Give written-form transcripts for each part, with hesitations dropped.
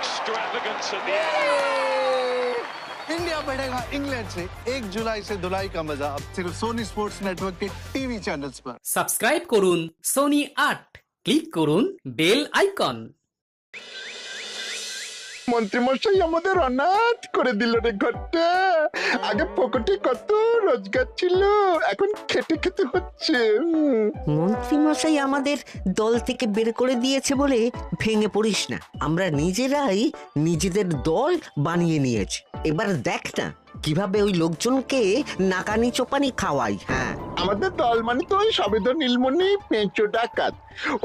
extravagance at the end. India बढ़ेगा England से 1 जुलाई से धुलाई का मजा अब सिर्फ सोनी स्पोर्ट्स नेटवर्क के टीवी चैनल्स पर। সাবস্ক্রাইব করুন সোনি 8, ক্লিক করুন বেল আইকন। মন্ত্রীমশাই আমাদের অনাথ করে দিল রে ঘরটা। আগে পকেটে কত রোজগার ছিল, এখন খেটে খেতে হচ্ছে। মন্ত্রী মশাই আমাদের দল থেকে বের করে দিয়েছে বলে ভেঙে পড়িস না, আমরা নিজেরাই নিজেদের দল বানিয়ে নিয়েছি। এবার দেখ না কিভাবে ওই লোকজনকে নাকানি চোপানি খাওয়াই। হ্যাঁ, আমাদের দল মানে তো ওই সবেদন নীলমণি পেঁচো ডাকাত,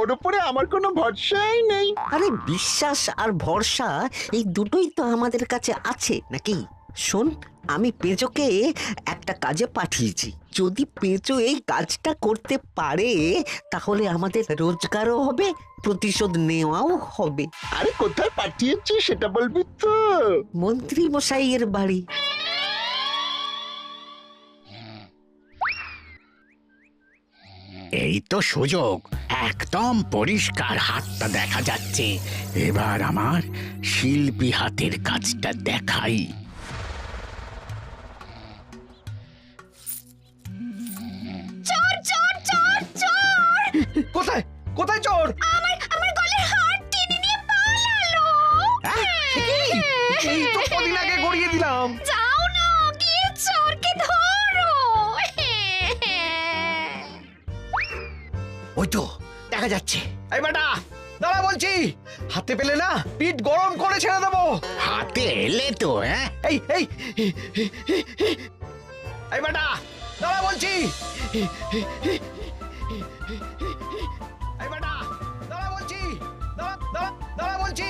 ওর উপরে আমার কোনো ভরসাই নেই। আরে বিশ্বাস আর ভরসা এই দুটোই তো আমাদের কাছে আছে নাকি? শোন, আমি পেঁচোকে একটা কাজে পাঠিয়েছি, যদি পেঁচো এই কাজটা করতে পারে তাহলে আমাদের রোজগারও হবে, প্রতিশোধ নেওয়াও হবে। আরে কোথায় পাঠিয়েছি সেটা বলবি তো? মন্ত্রী মশাইয়ের বাড়ি। এই তো সুযোগ, একদম পরিষ্কার হাতটা দেখা যাচ্ছে। এবার আমার শিল্পী হাতের কাজটা দেখাই। কোথায় কোথায় চোর? আমার গলার হার টেনে নিয়ে পালালো। এই তো কদিন আগে গড়িয়ে দিলাম। যাও না, গিয়ে চোরকে ধরো। ওই তো দেখা যাচ্ছে। এই বেটা দাঁড়া বলছি, হাতে পেলে না পিঠ গরম করে ছেড়ে দেবো। হাতে এলে তো এই এই এই বেটা দাঁড়া বলছি। এই বেটা দাঁড়া বলছি, দাঁড়া বলছি।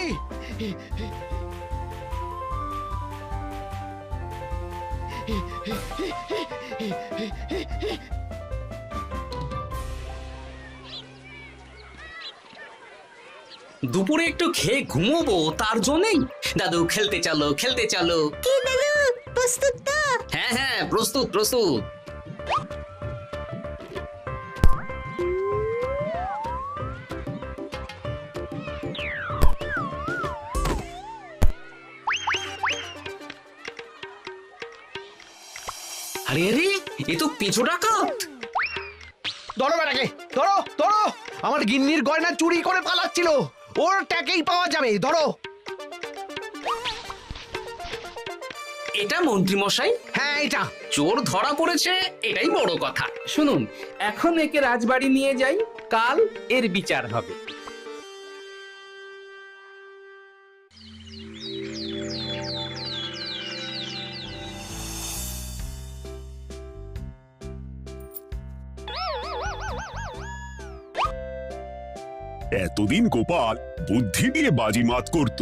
দুপুরে একটু খেয়ে ঘুমোবো, তার জন্যই দাদু খেলতে চলো খেলতে চলো। কি দাদু, প্রস্তুত তো? হ্যাঁ হ্যাঁ, প্রস্তুত প্রস্তুত। আরে আরে, এ তো পেঁচো ডাকাত। ধরো বেটাকে, ধরো ধরো, আমার গিন্নির গয়না চুরি করে পালাচ্ছিল, ওর ট্যাকেই পাওয়া যাবে। ধরো। এটা মন্ত্রী মশাই? হ্যাঁ এটা। চোর ধরা পড়েছে, এটাই বড় কথা। শুনুন, এখন একে রাজবাড়ি নিয়ে যাই, কাল এর বিচার হবে। এতদিন গোপাল বুদ্ধি দিয়ে বাজিমাত করত,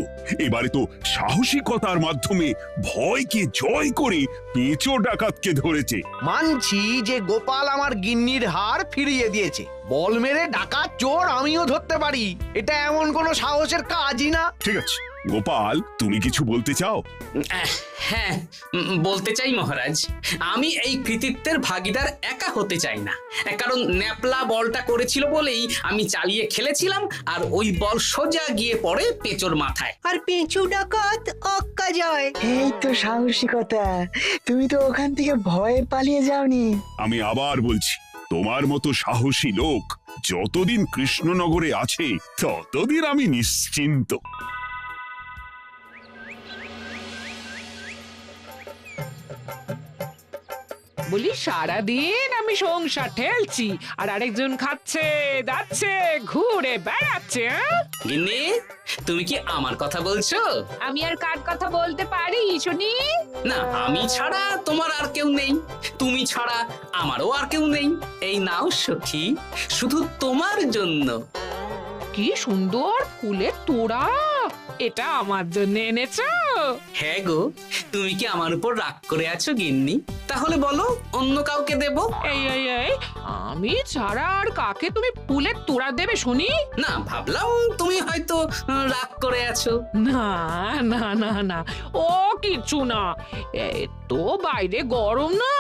এবারে তো সাহসিকতার মাধ্যমে ভয়কে জয় করে পেঁচো ডাকাতকে ধরেছে। মানছি যে গোপাল আমার গিন্নির হার ফিরিয়ে দিয়েছে, বল মেরে ডাকাত চোর আমিও ধরতে পারি, এটা এমন কোনো সাহসের কাজই না। ঠিক আছে গোপাল, তুমি কিছু বলতে চাও? হ্যাঁ, বলতে চাই মহারাজ, আমি এই কৃতিত্বের ভাগীদার একা হতে চাই না। কারণ ন্যাপলা বলটা করেছিল বলেই আমি চালিয়ে খেলেছিলাম, আর ওই বল সোজা গিয়ে পড়ে পেঁচোর মাথায়। আর পেঁচু ডাকাত অক্কা যায়। এই তো সাহসিকতা, তুমি তো ওখান থেকে ভয়ে পালিয়ে যাওনি। আমি আবার বলছি, তোমার মতো সাহসী লোক যতদিন কৃষ্ণনগরে আছে ততদিন আমি নিশ্চিন্ত। বলি সারাদিন আমি সংসার ঠেলছি আর আরেকজন খাচ্ছে যাচ্ছে ঘুরে বেড়াচ্ছে। গিন্নি, তুমি কি আমার কথা বলছো? আমি আর কার কথা বলতে পারি শুনি? না, আমি ছাড়া তোমার আর কেউ নেই, তুমি ছাড়া আমারও আর কেউ নেই। এই নাও সখী, শুধু তোমার জন্য। কি সুন্দর ফুলের তোড়া, এটা আমার জন্য এনেছো? হ্যাঁ গো, তুমি কি আমার উপর রাগ করে আছো গিন্নি? তাহলে বলো, অন্য কাউকে দেব? এই এই এই, আমি ছাড়া আর কাকে তুমি ফুলের তোড়া দেবে শুনি? না, ভাবলাম তুমি হয়তো রাগ করে আছো। না না না না, ও কিচ্ছু না, এই তো বাইরে গরম না।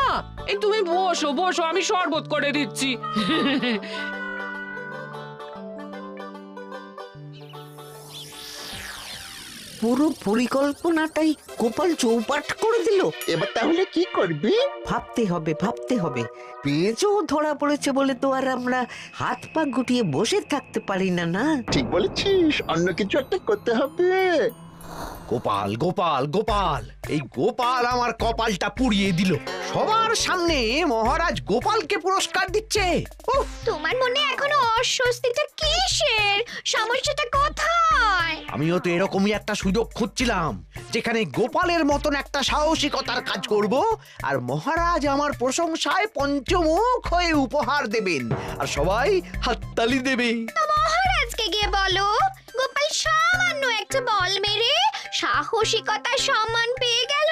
এই তুমি বসো বসো, আমি শরবত করে দিচ্ছি। পুরো পরিকল্পনাটাই গোপাল চৌপাট করে দিল। এবার তাহলে কি করবি? ভাবতে হবে পেঁচো ধরা পড়েছে বলে তো আর আমরা হাত পা গুটিয়ে বসে থাকতে পারি না। না, ঠিক বলেছিস, অন্য কিছু একটা করতে হবে। গোপাল গোপাল গোপাল, এই গোপাল আমার কপালটা পুড়িয়ে দিল। সবার সামনে মহারাজ গোপালকে পুরস্কার দিচ্ছে। উফ, তোমার মনে এখনো অস্বস্তিটা কিসের? সমস্যাটা কোথায়? আমিও তো এরকমই একটা সুযোগ খুঁজছিলাম, যেখানে গোপালের মতন একটা সাহসিকতার কাজ করব, আর মহারাজ আমার প্রশংসায় পঞ্চমুখ হয়ে উপহার দেবেন, আর সবাই হাততালি দেবে। তো মহারাজকে গিয়ে বলো, গোপাল সামান্য একটা বল মেরে সাহসিকতার সম্মান পেয়ে গেল,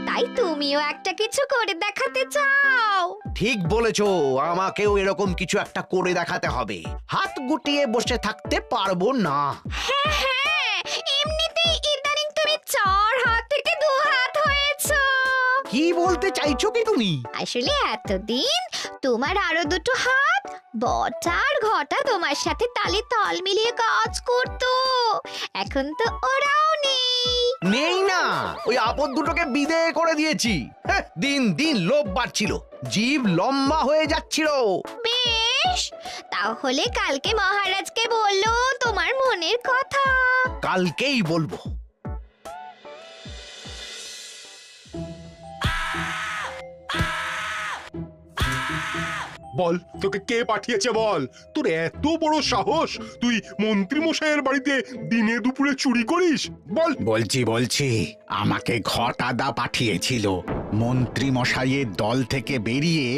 তাই তুমিও একটা কিছু করে দেখাতে চাও। ঠিক বলেছো, আমাকেও এরকম কিছু একটা করে দেখাতে হবে। হাত গুটিয়ে বসে থাকতে পারবো না। হ্যাঁ, এমনিতেই ইদানিং তুমি 4 হাত থেকে 2 হাত হয়েছো। কি বলতে চাইছো কি তুমি? আসলে এতদিন তোমার আরো 2টো হাত বটা আর ঘটা তোমার সাথে তালে তাল মিলিয়ে কাজ করতো, এখন তো ওরাও নেই না, ওই আপদ দুটোকে বিদেয় করে দিয়েছি। দিন দিন লোভ বাড়ছিল, জীব লম্বা হয়ে যাচ্ছিল। বেশ, তাহলে কালকে মহারাজকে বললো তোমার মনের কথা। কালকেই বলবো। বল, তোকে কে পাঠিয়েছে বল? তোর এত বড় সাহস, তুই মন্ত্রী মশাইয়ের বাড়িতে দিনে দুপুরে চুরি করিস? বল। বলছি আমাকে ঘটাদা পাঠিয়েছিল। মন্ত্রী মশাইয়ের দল থেকে বেরিয়ে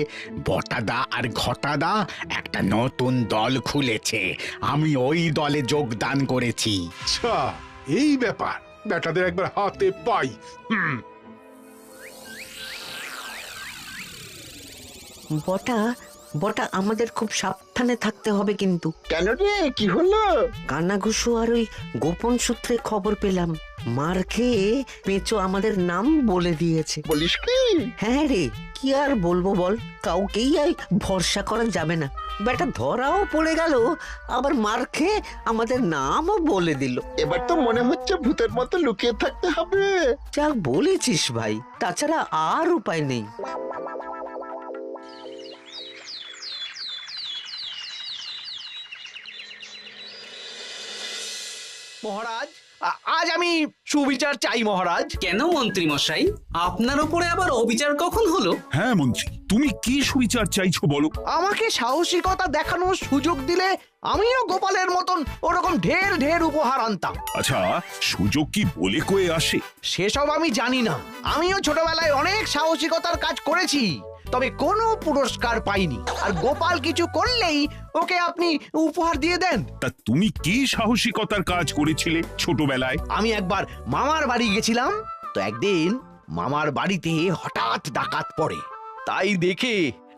বটাদা আর ঘটাদা একটা নতুন দল খুলেছে, আমি ওই দলে যোগদান করেছি। আচ্ছা, এই ব্যাপার, বেটাদের একবার হাতে পাই। বটা আমাদের খুব সাবধানে থাকতে হবে কিন্তু। কেন রে, কি হলো? কানাঘুষো আর ওই গোপন সূত্রে খবর পেলাম, মার খেয়ে পেঁচো আমাদের নাম বলে দিয়েছে। বলিস কি? হ্যাঁ রে, কি আর বলবো বল, কাউকেই আর ভরসা করা যাবে না। বেটা ধরাও পড়ে গেল, আবার মার খেয়ে আমাদের নামও বলে দিল। এবার তো মনে হচ্ছে ভূতের মতো লুকিয়ে থাকতে হবে। যা বলেছিস ভাই, তাছাড়া আর উপায় নেই। মহারাজ, আজ আমি সুবিচার চাই মহারাজ। কেন মন্ত্রী মশাই, আপনার উপরে আবার অবিচার কখন হলো? হ্যাঁ মন্ত্রী, তুমি কি সুবিচার চাইছো বলো? আমাকে সাহসিকতা দেখানোর সুযোগ দিলে আমিও গোপালের মতন ওরকম ঢের ঢের উপহার আনতাম। আচ্ছা, সুযোগ কি বলে কয়ে আসে? সেসব আমি জানি না। আমিও ছোটবেলায় অনেক সাহসিকতার কাজ করেছি, তবে কোনো পুরস্কার পাইনি। আর গোপাল কিছু করলেই ওকে আপনি উপহার দিয়ে দেন। তা তুমি কি সাহসিকতার কাজ করেছিলে ছোটবেলায়? আমি একবার মামার বাড়ি গেছিলাম, তো একদিন মামার বাড়িতে হঠাৎ ডাকাত পড়ে। তাই দেখে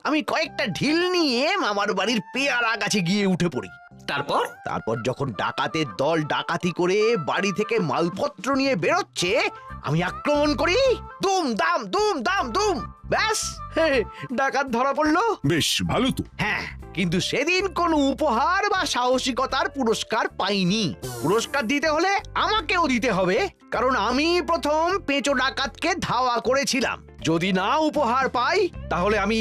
আমি কয়েকটা ঢিল নিয়ে মামার বাড়ির পেয়ারা গাছে গিয়ে উঠে পড়ি। তারপর যখন ডাকাতের দল ডাকাতি করে বাড়ি থেকে মালপত্র নিয়ে বেরোচ্ছে, আমি আক্রমণ করি। দুম দাম দুম দাম দুম, ব্যাস ডাকাত ধরা পড়লো। বেশ ভালো তো। হ্যাঁ, কিন্তু সেদিন কোনো উপহার বা সাহসিকতার পুরস্কার পাইনি। পুরস্কার দিতে হলে আমাকেও দিতে হবে, কারণ আমি প্রথম পেঁচো ডাকাতকে ধাওয়া করেছিলাম। যদি না উপহার পাই তাহলে আমি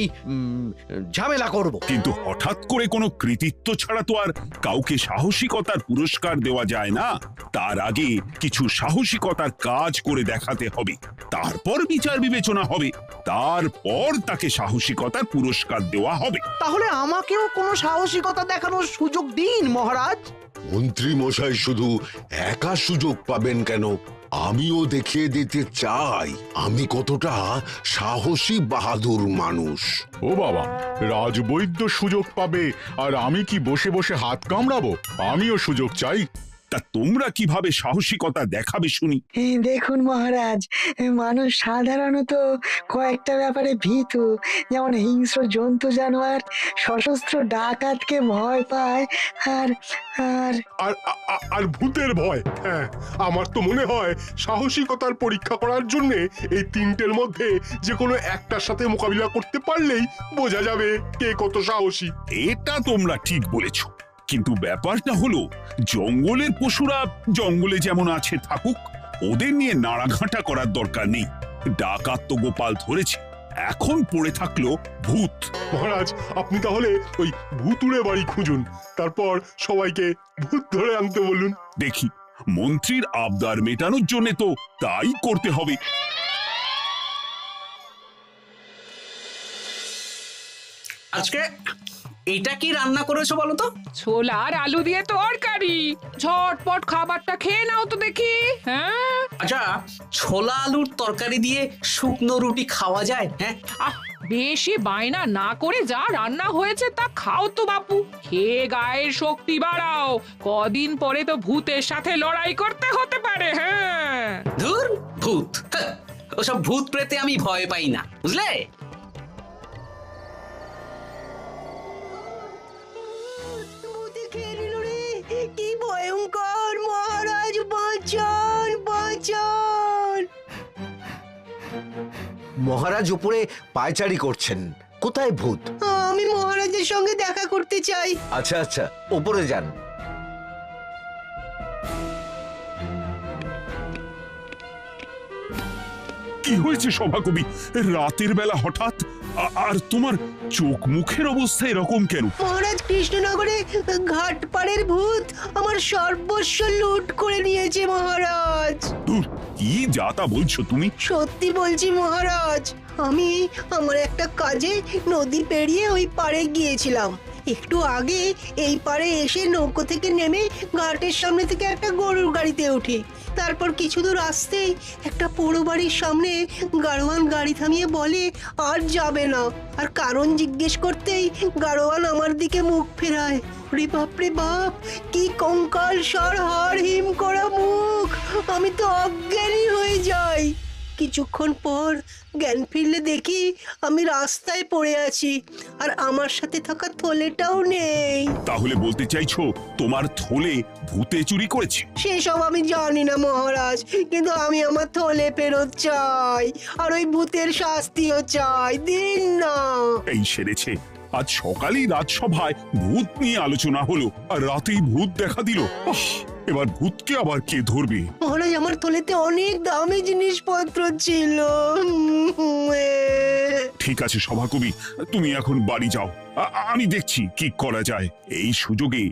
ঝামেলা করব। কিন্তু হঠাৎ করে কোনো কৃতিত্ব ছাড়া তো আর কাউকে সাহসিকতার পুরস্কার দেওয়া যায় না। তার আগে কিছু সাহসিকতার কাজ করে দেখাতে হবে, তারপর বিচার বিবেচনা হবে, তারপর তাকে সাহসিকতার পুরস্কার দেওয়া হবে। তাহলে আমাকেও কোনো সাহসিকতা দেখানোর সুযোগ দিন মহারাজ। মন্ত্রী মশাই শুধু একা সুযোগ পাবেন কেন, আমিও দেখিয়ে দিতে চাই আমি কতটা সাহসী বাহাদুর মানুষ। ও বাবা, রাজবৈদ্য সুযোগ পাবে আর আমি কি বসে বসে হাত কামড়াবো? আমিও সুযোগ চাই। তা তোমরা কিভাবে সাহসিকতা দেখাবে শুনি? দেখুন মহারাজ, মানুষ সাধারণত কয়েকটা ব্যাপারে ভীতু, যেমন হিংস্র জন্তু জানোয়ার, সশস্ত্র ডাকাতকে ভয় পায়, আর আর আর ভূতের ভয়। হ্যাঁ, আমার তো মনে হয় সাহসিকতার পরীক্ষা করার জন্য এই তিনটের মধ্যে যে কোনো একটার সাথে মোকাবিলা করতে পারলেই বোঝা যাবে কে কত সাহসী। এটা তোমরা ঠিক বলেছ। কিন্তু ব্যাপারটা হলো জঙ্গলের পশুরা জঙ্গলে যেমন আছে থাকুক, ওদের নিয়ে নাড়াঘাটা করার দরকার নেই। ডাকাত তো গোপাল ধরেছে, এখন পড়ে থাকলো ভূত। মহারাজ, আপনি তাহলে ওই ভূতুড়ে বাড়ি খুঁজুন, তারপর সবাইকে ভূত ধরে আনতে বলুন। দেখি, মন্ত্রীর আবদার মেটানোর জন্য তো তাই করতে হবে। আজকে এটা কি রান্না করেছো বলো তো? ছোলা আর আলু দিয়ে তরকারি। ঝটপট খাবারটা খেয়ে নাও তো দেখি। হ্যাঁ, আচ্ছা, ছোলা আলুর তরকারি দিয়ে শুকনো রুটি খাওয়া যায়? হ্যাঁ, বেশি বায়না না করে যা রান্না হয়েছে তা খাও তো বাপু। খেয়ে গায়ের শক্তি বাড়াও, কদিন পরে তো ভূতের সাথে লড়াই করতে হতে পারে। হ্যাঁ, ধুর ভূত, ওসব ভূত প্রেতে আমি ভয় পাই না, বুঝলে? কি ভয়ঙ্কর! মহারাজ বাঁচান, বাঁচান! মহারাজ উপরে পায়চারি করছেন, কোথায় ভূত? আমি মহারাজের সঙ্গে দেখা করতে চাই। আচ্ছা আচ্ছা, উপরে যান। কি হয়েছে সভাকবি? রাতের বেলা হঠাৎ? আর তোমার চোখ মুখের অবস্থা এরকম কেন? মহারাজ, কৃষ্ণনগরে ঘাটপাড়ের ভূত আমার সর্বস্ব লুট করে নিয়েছে মহারাজ। দূর, কি যাতা বলছো তুমি? সত্যি বলছি মহারাজ, আমি আমার একটা কাজে নদী পেরিয়ে ওই পাড়ে গিয়েছিলাম। একটু আগে এই পাড়ে এসে নৌকো থেকে নেমে ঘাটের সামনে থেকে একটা গরুর গাড়িতে উঠি। তারপর কিছু দূর আসতেই একটা পোড়ো বাড়ির সামনে গাড়োয়ান গাড়ি থামিয়ে বলে আর যাবে না। আর কারণ জিজ্ঞেস করতেই গাড়োয়ান আমার দিকে মুখ ফেরায়। রে বাপ রে বাপ, কি কঙ্কাল সার হাড় হিম করা মুখ! আমি তো অজ্ঞানী হয়ে যাই। কিছুক্ষণ পর জ্ঞান ফিরলে দেখি আমি রাস্তায় পড়ে আছি, আর আমার সাথে থাকা থলেটাও নেই। তাহলে বলতে চাইছো তোমার থলে ভূতে চুরি করেছে? সেসব আমি জানি না মহারাজ, কিন্তু আমি আমার থলে ফেরত চাই, আর ওই ভূতের শাস্তিও চাই। দিন না। এই সেরেছে, আজ সকালেই রাজসভায় ভূত নিয়ে আলোচনা হলো, আর রাতেই ভূত দেখা দিল। এবার ভূতকে আবার কে ধরবে? মহারাজ, আমার থলেতে অনেক দামি জিনিসপত্র ছিল। ঠিক আছে সভাকবি, তুমি এখন বাড়ি যাও, আমি দেখছি কি করা যায়। এই সুযোগে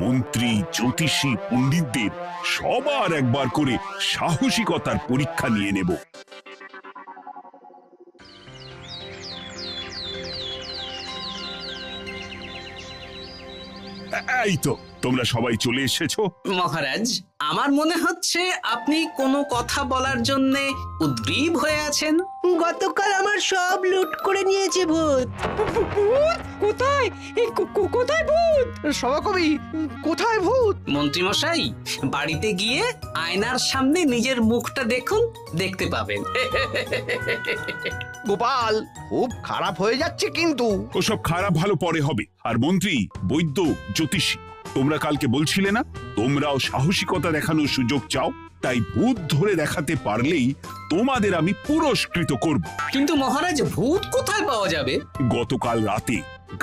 মন্ত্রী, জ্যোতিষী, পণ্ডিতদের সবার একবার করে সাহসিকতার পরীক্ষা নিয়ে নেব। এই তো তোমরা সবাই চলে এসেছো। মহারাজ, আমার মনে হচ্ছে আপনি কোনো কথা বলার জন্য উদ্গ্রীব হয়ে আছেন। গতকাল আমার সব লুট করে নিয়েছে ভূত। কোথায়? কোথায় ভূত? সভাকবি, কোথায় ভূত? মন্ত্রী মশাই, বাড়িতে গিয়ে আয়নার সামনে নিজের মুখটা দেখুন, দেখতে পাবেন। গোপাল, খুব খারাপ হয়ে যাচ্ছে কিন্তু। ওসব খারাপ ভালো পরে হবে। আর মন্ত্রী, বৈদ্য, জ্যোতিষী, তোমরা কালকে বলছিলে না তোমরাও সাহসিকতা দেখানোর সুযোগ চাও? তাই ভূত ধরে দেখাতে পারলেই তোমাদের আমি পুরস্কৃত করব। কিন্তু মহারাজ, ভূত কোথায় পাওয়া যাবে? গতকাল রাতে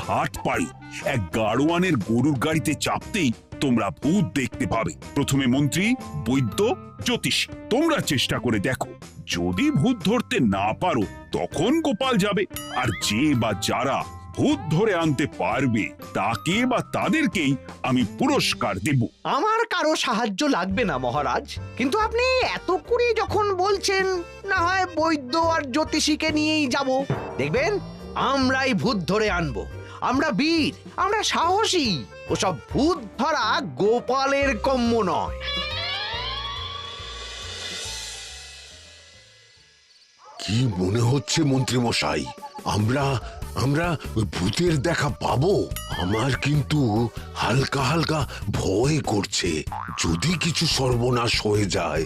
ঘাট পাড়ি এক গাড়োয়ানের গরুর গাড়িতে চাপতেই তোমরা ভূত দেখতে পাবে। প্রথমে মন্ত্রী, বৈদ্য, জ্যোতিষী, তোমরা চেষ্টা করে দেখো। যদি ভূত ধরতে না পারো তখন গোপাল যাবে, আর যে বা যারা ভূত ধরে আনতে পারবে তাকে বা তাদেরকেই আমি পুরস্কার দেব। আমার কারো সাহায্য লাগবে না মহারাজ, কিন্তু আপনি এত করে যখন বলছেন, না হয় বৈদ্য আর জ্যোতিষীকে নিয়েই যাব। দেখবেন আমরাই ভূত ধরে আনবো। আমরা বীর, আমরা সাহসী। ওসব ভূত ধরা গোপালের কম্য নয়। কি মনে হচ্ছে মন্ত্রী মশাই, আমরা আমরা ভূতের দেখা পাবো? আমার কিন্তু হালকা হালকা ভয় করছে, যদি কিছু সর্বনাশ হয়ে যায়।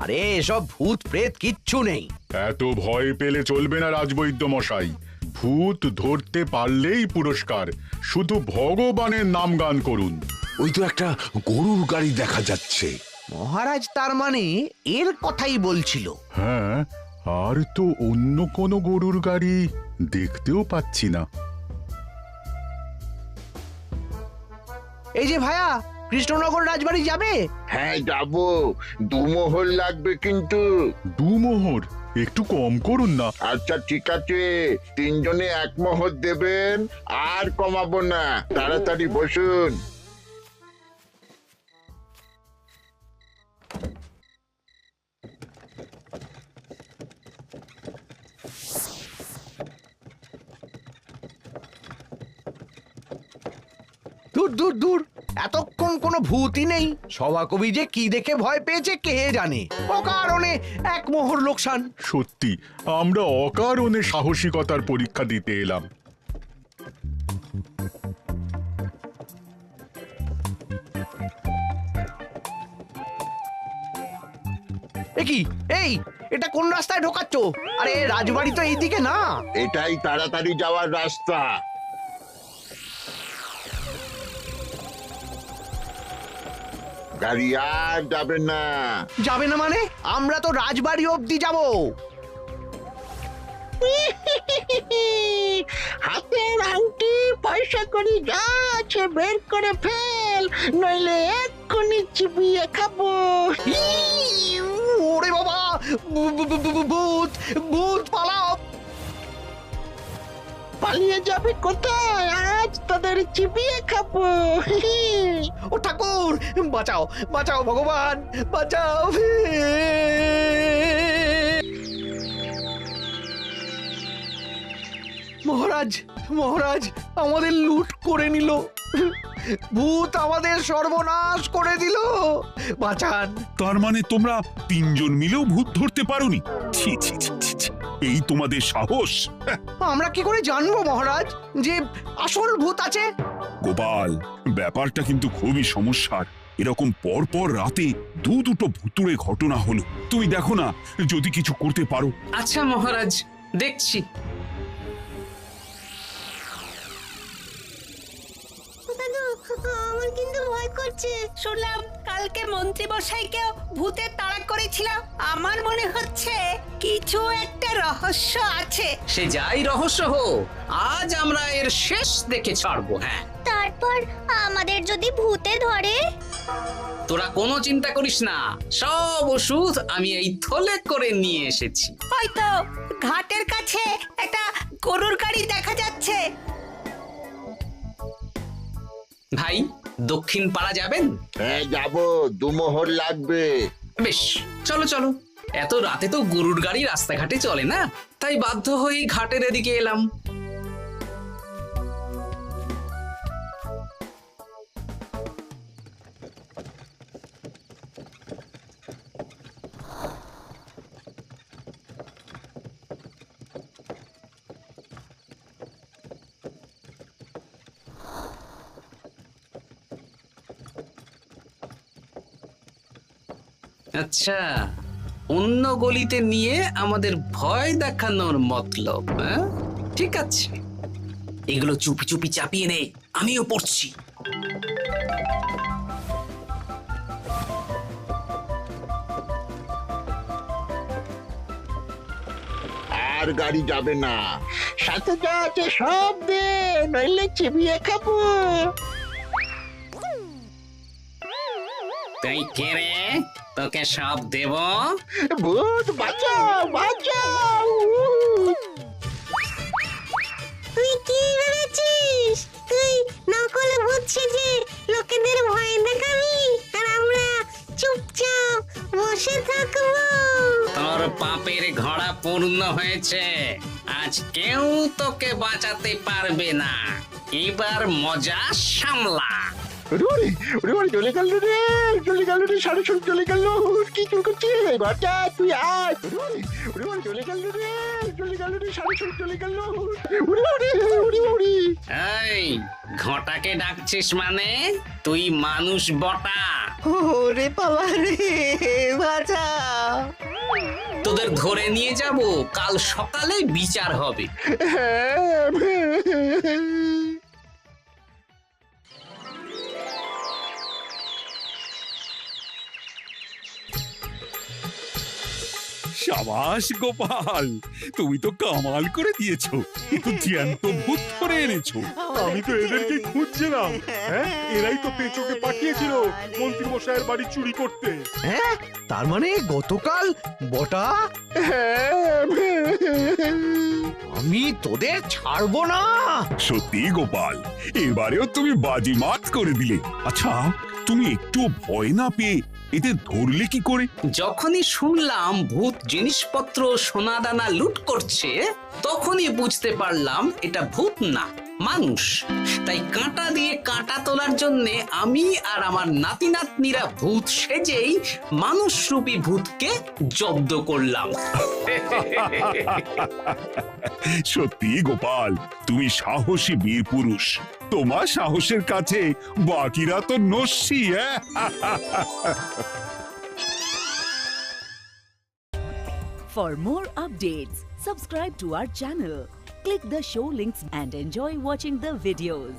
আরে এসব ভূত প্রেত কিচ্ছু নেই। এত ভয় পেলে চলবে না রাজবৈদ্য মশাই। ভূত ধরতে পারলেই পুরস্কার, শুধু ভগবানের নাম গান করুন। ওই তো একটা গরুর গাড়ি দেখা যাচ্ছে। মহারাজ তার মানে এর কথাই বলছিল। হ্যাঁ, আর তো অন্য কোনো গরুর গাড়ি দেখতেও পাচ্ছি না। এই যে ভায়া, কৃষ্ণনগর রাজবাড়ি যাবে? হ্যাঁ যাব, 2 মোহর লাগবে কিন্তু। 2 মোহর একটু কম করুন না। আচ্ছা ঠিক আছে, 3 জনে 1 মোহর দেবেন, আর কমাবো না। তাড়াতাড়ি বসুন। দূর দূর দূর, এতক্ষণ কোনো ভূতই নেই। সভাকবি যে কি দেখে ভয় পেয়েছে কে জানে। অকারণে 1 মোহর লোকসান। সত্যি আমরা অকারণে সাহসিকতার পরীক্ষা দিতে এলাম। কি এই, এটা কোন রাস্তায় ঢোকাচ্ছ? আরে রাজবাড়ি তো এইদিকে না। এটাই তাড়াতাড়ি যাওয়ার রাস্তা। গাড়ি আর যাবে না। যাবে না মানে? আমরা তো রাজবাড়ি অবধি যাব। হাতের আংটি, পয়সা করি যা আছে বের করে ফেল, নইলে এক্ষুনি চিবিয়ে খাবো। ওরে বাবা, ভূত ভূত, পালাও। পালিয়ে যাবে কোথায়? আজ তাদের চিবিয়ে খাবো। ও ঠাকুর, বাঁচাও বাঁচাও, ভগবান বাঁচাও। মহারাজ মহারাজ, আমাদের লুট করে নিল। ভূত আমাদের সর্বনাশ করে দিল, বাঁচান। তার মানে তোমরা 3 জন মিলেও ভূত ধরতে পারোনি? ছি ছি ছি ছি ছি, এই তোমাদের সাহস! আমরা কি করে জানবো মহারাজ যে আসল ভূত আছে? গোপাল, ব্যাপারটা কিন্তু খুবই সমস্যার। এরকম পরপর রাতে দুটো ভুতুড়ে ঘটনা হলো। তুমি দেখো না, যদি কিছু করতে পারো। আচ্ছা মহারাজ, দেখছি। আমার কিন্তু ভয় করছে। শুনলাম কালকে মন্ত্রী মশাইকেও ভূতের তাড়া করেছিল। আমার মনে হচ্ছে কিছু একটা রহস্য আছে। সে যাই রহস্য হোক, আজ আমরা এর শেষ দেখে ছাড়বো। হ্যাঁ, তারপর আমাদের যদি ভূতে ধরে? তোরা কোনো চিন্তা করিস না, সব ওষুধ আমি এই থলে করে নিয়ে এসেছি। হয়তো ঘাটের কাছে একটা গরুর গাড়ি দেখা যাচ্ছে। ভাই, দক্ষিণ পাড়া যাবেন? হ্যাঁ যাব, 2 মোহর লাগবে। বেশ, চলো চলো। এত রাতে তো গরুর গাড়ি রাস্তাঘাটে চলে না, তাই বাধ্য হয়ে ঘাটের এদিকে এলাম। আচ্ছা, অন্য গলিতে নিয়ে আমাদের ভয় দেখানোর মতলব? হ্যাঁ, ঠিক আছে, এগুলো চুপি চুপি চাপিয়ে নে, আমিও পড়ছি। আর গাড়ি যাবে না। সাথে যা আছে সব দে, নইলে চিবিয়ে খাবো। তুই কে রে? তোকে সব দেব? ভূত বাঁচাও বাঁচাও। তুই কি ভেবেছিস? তুই নকল ভূত সেজে লোকেদের ভয় দেখাবি, আর আমরা চুপচাপ বসে থাকবো? তোর পাপের ঘোড়া পূর্ণ হয়েছে, আজ কেউ তোকে বাঁচাতে পারবে না। এবার মজা সামলা। চলে গেল রে, চলে গেল রে, সাড়ে ছয় চলে গেল। কি চুল করছিস বাচ্চা? তুই আয়। চলে গেল রে, চলে গেল রে, সাড়ে ছয় চলে গেল। এই ঘটাকে ডাকছিস মানে? তুই মানুষ বটা? ওরে বাবা রে, বাঁচা। তোদের ধরে নিয়ে যাব, কাল সকালে বিচার হবে। সাবাস গোপাল, তুমি তো কামাল করে দিয়েছো, কিন্তু জ্যান্ত ভূত ধরে এনেছো। আমি তো এদেরকে খুঁজছিলাম। হ্যাঁ, এরাই তো পেঁচোকে পাঠিয়েছিল মন্ত্রী মশাইয়ের বাড়ি চুরি করতে। হ্যাঁ, তার মানে গতকাল বটা? আমি তোদের ছাড়বো না। সত্যি গোপাল, এবারেও তুমি বাজিমাত করে দিলে। আচ্ছা, তুমি একটু ভয় না পেয়ে এদের ধরলে কি করে? যখনই শুনলাম ভূত জিনিসপত্র সোনাদানা লুট করছে, তখনই বুঝতে পারলাম এটা ভূত না, মানুষ। তাই কাঁটা দিয়ে কাঁটা তোলার জন্য আমি আর আমার নাতি নাতনিরা ভূত সেজেই মানুষরূপী ভূতকে জব্দ করলাম। সত্যি গোপাল, তুমি সাহসী বীর পুরুষ। তোমার সাহসের কাছে বাকিরা তো নস্যি। For more updates, subscribe to our channel, click the show links and enjoy watching the videos.